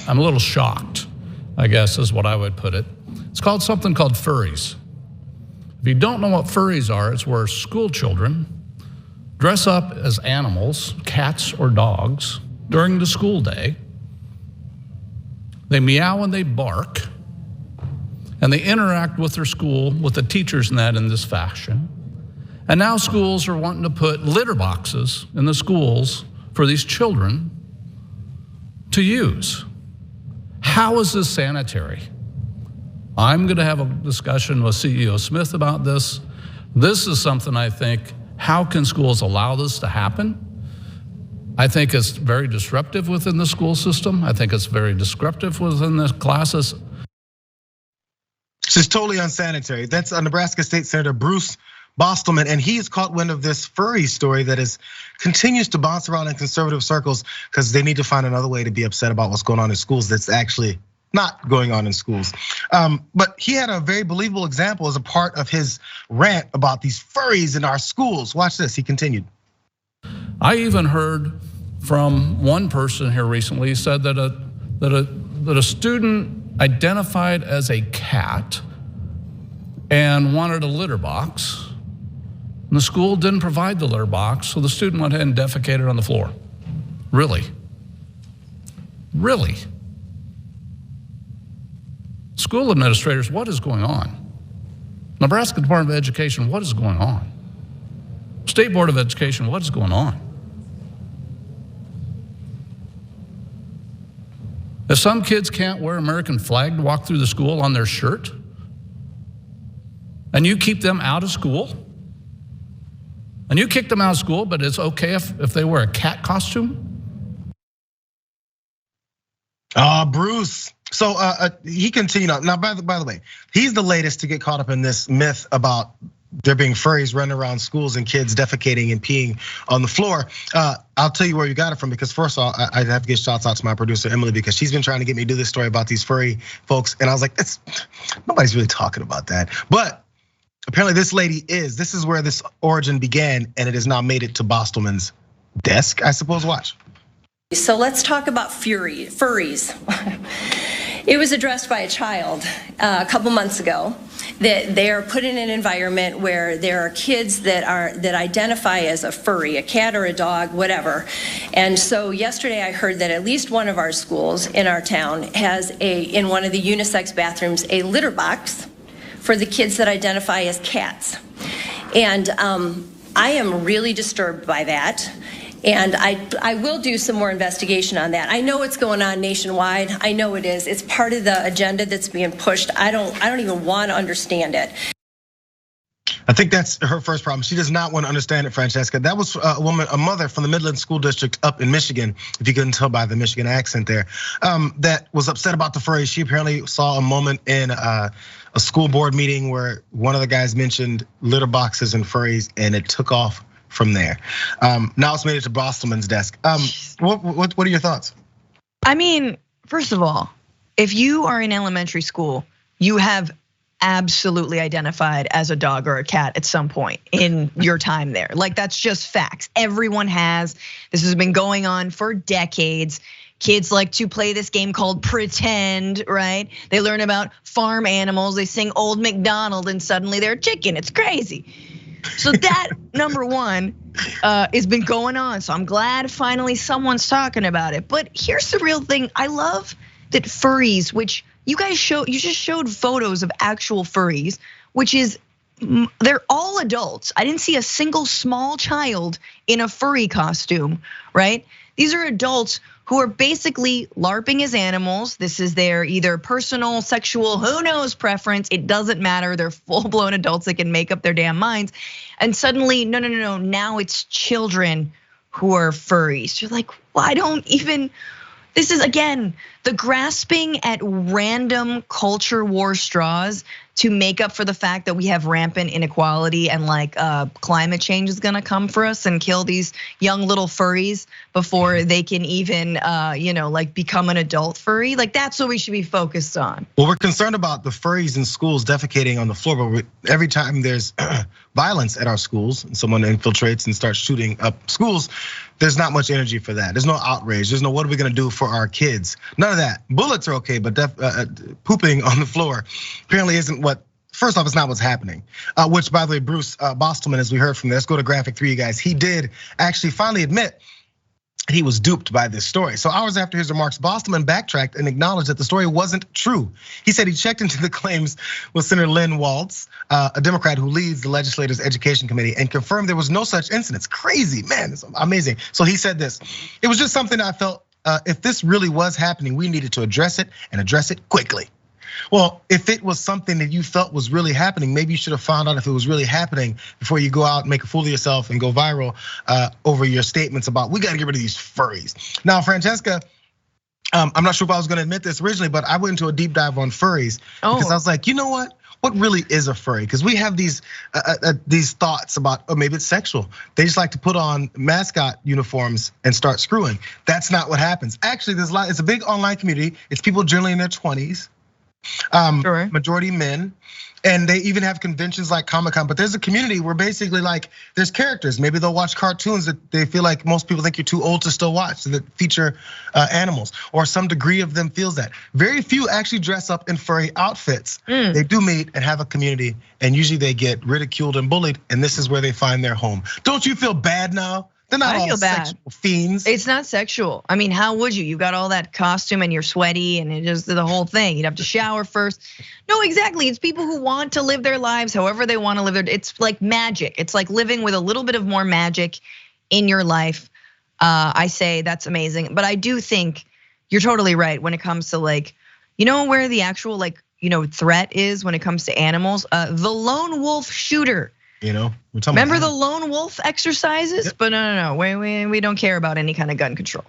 I'm a little shocked, I guess is what I would put it. It's called something called Furries. If you don't know what furries are, it's where school children dress up as animals, cats or dogs, during the school day. They meow and they bark, and they interact with their school, with the teachers and that in this fashion. And now schools are wanting to put litter boxes in the schools for these children to use. How is this sanitary? I'm going to have a discussion with CEO Smith about this. This is something I think, how can schools allow this to happen? I think it's very disruptive within the school system. I think it's very disruptive within the classes. This is totally unsanitary. That's Nebraska State Senator Bruce Bostelman, and he's caught wind of this furry story that continues to bounce around in conservative circles because they need to find another way to be upset about what's going on in schools that's actually not going on in schools. But he had a very believable example as a part of his rant about these furries in our schools. Watch this, he continued. I even heard from one person here recently said that a student identified as a cat and wanted a litter box. And the school didn't provide the litter box, so the student went ahead and defecated on the floor. Really? Really? School administrators, what is going on? Nebraska Department of Education, what is going on? State Board of Education, what is going on? If some kids can't wear American flag to walk through the school on their shirt, and you keep them out of school, and you kick them out of school, but it's okay if they wear a cat costume? Bruce. So he continued on. Now, by the way, he's the latest to get caught up in this myth about there being furries running around schools and kids defecating and peeing on the floor. I'll tell you where you got it from, because first of all, I have to give shouts out to my producer, Emily, because she's been trying to get me to do this story about these furry folks. And I was like, nobody's really talking about that. But apparently this is where this origin began, and it has now made it to Bostelman's desk, I suppose. Watch. So let's talk about furries. It was addressed by a child a couple months ago that they are put in an environment where there are kids that identify as a furry, a cat or a dog, whatever. And so yesterday I heard that at least one of our schools in our town has in one of the unisex bathrooms, a litter box for the kids that identify as cats. And I am really disturbed by that. And I will do some more investigation on that. I know what's going on nationwide. I know it is. It's part of the agenda that's being pushed. I don't even want to understand it. I think that's her first problem. She does not want to understand it, Francesca. That was a mother from the Midland School District up in Michigan, if you couldn't tell by the Michigan accent there, that was upset about the furries. She apparently saw a moment in a school board meeting where one of the guys mentioned litter boxes and furries, and it took off from there. Now it's made it to Bostelman's desk. What are your thoughts? I mean, first of all, if you are in elementary school, you have absolutely identified as a dog or a cat at some point in your time there. Like, that's just facts. Everyone has. This has been going on for decades. Kids like to play this game called pretend, right? They learn about farm animals. They sing Old MacDonald and suddenly they're a chicken. It's crazy. So that, number one, has been going on. So I'm glad finally someone's talking about it. But here's the real thing. I love that furries, which you guys you just showed photos of actual furries, which is, they're all adults. I didn't see a single small child in a furry costume, right? These are adults who are basically LARPing as animals. This is their either personal, sexual, who knows, preference. It doesn't matter. They're full-blown adults that can make up their damn minds. And suddenly, no, now it's children who are furries. You're like, well, I don't even, this is, again, the grasping at random culture war straws to make up for the fact that we have rampant inequality and like climate change is gonna come for us and kill these young little furries before they can even like become an adult furry. Like, that's what we should be focused on. Well, we're concerned about the furries in schools defecating on the floor, but every time there's violence at our schools and someone infiltrates and starts shooting up schools, there's not much energy for that. There's no outrage. There's no what are we gonna do for our kids? None of that. Bullets are okay, but pooping on the floor apparently isn't what. First off, it's not what's happening. Which, by the way, Bruce Bostelman, as we heard from, let's go to graphic 3, you guys. He did actually finally admit he was duped by this story. So hours after his remarks, Bostelman backtracked and acknowledged that the story wasn't true. He said he checked into the claims with Senator Lynn Waltz, a Democrat who leads the legislature's education committee, and confirmed there was no such incidents. Crazy, man, it's amazing. So he said this, it was just something I felt, if this really was happening, we needed to address it and address it quickly. Well, if it was something that you felt was really happening, maybe you should have found out if it was really happening before you go out and make a fool of yourself and go viral over your statements about we gotta get rid of these furries. Now, Francesca, I'm not sure if I was gonna admit this originally, but I went into a deep dive on furries because I was like, you know what? What really is a furry? Because we have these thoughts about, oh, maybe it's sexual. They just like to put on mascot uniforms and start screwing. That's not what happens. Actually, it's a big online community. It's people generally in their 20s. Majority men, and they even have conventions like Comic-Con, but there's a community where basically like there's characters. Maybe they'll watch cartoons that they feel like most people think you're too old to still watch that feature animals, or some degree of them feels that. Very few actually dress up in furry outfits. They do meet and have a community, and usually they get ridiculed and bullied, and this is where they find their home. Don't you feel bad now? They're not all sexual fiends. It's not sexual. I mean, how would you? You got all that costume and you're sweaty and it just the whole thing. You'd have to shower first. No, exactly. It's people who want to live their lives however they want to live it's like magic. It's like living with a little bit of more magic in your life. I say that's amazing. But I do think you're totally right when it comes to like, you know where the actual like, threat is when it comes to animals? The lone wolf shooter. We're talking Remember about the lone wolf exercises? Yep. But no, we don't care about any kind of gun control.